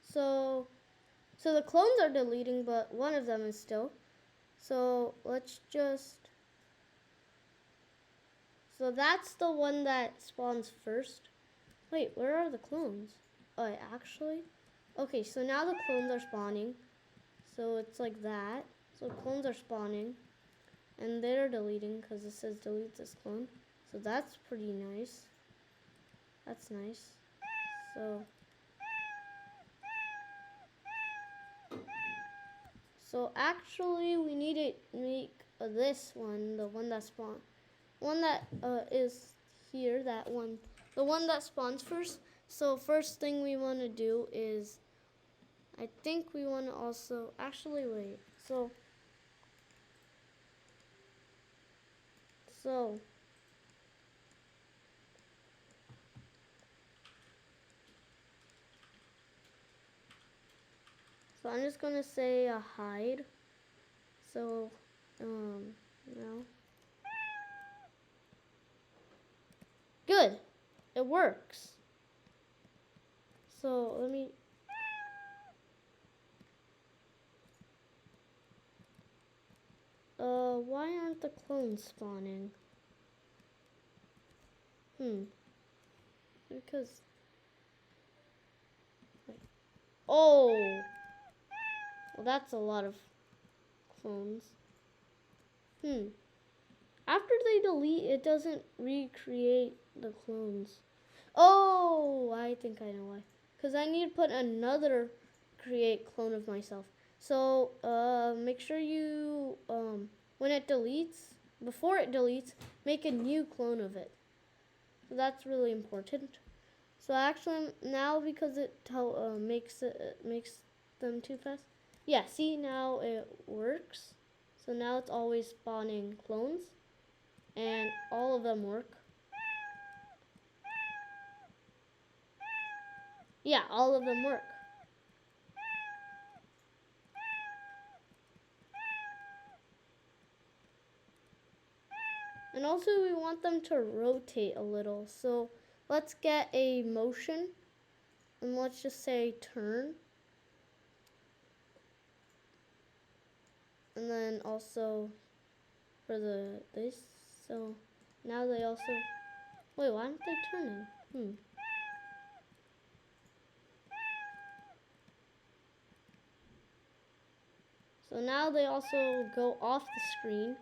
So the clones are deleting, but one of them is still. So let's just. So that's the one that spawns first. Wait, where are the clones? Oh, actually. Okay, so now the clones are spawning. So it's like that. So clones are spawning. And they're deleting because it says delete this clone. So that's pretty nice. That's nice. So actually we need to make this one, the one that spawns. One that is here, that one. The one that spawns first. So first thing we want to do is, I think we want to also, actually wait. So I'm just gonna say a hide. So, no. Good, it works. So let me. Why aren't the clones spawning? Because. Wait. Oh! Well, that's a lot of clones. After they delete, it doesn't recreate the clones. Oh, I think I know why. Because I need to put another create clone of myself. So make sure you, when it deletes, before it deletes, make a new clone of it. So that's really important. So actually now, because it makes them too fast. Yeah, see, now it works. So now it's always spawning clones, and all of them work. Yeah, all of them work. And also we want them to rotate a little. So let's get a motion, and let's just say turn. And then also for this. So now they also, wait, why aren't they turning? So now they also go off the screen.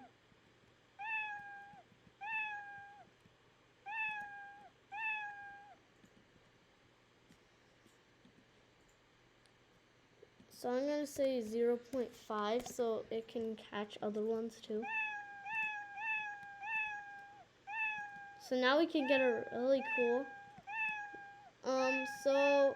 So I'm going to say 0.5 so it can catch other ones too. So now we can get a really cool. So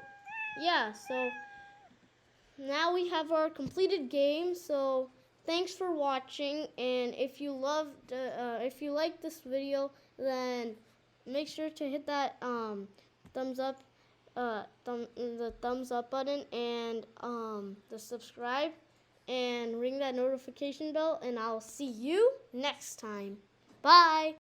now we have our completed game. So thanks for watching, and if you like this video, then make sure to hit that thumbs up, the thumbs up button, and the subscribe, and ring that notification bell, and I'll see you next time. Bye.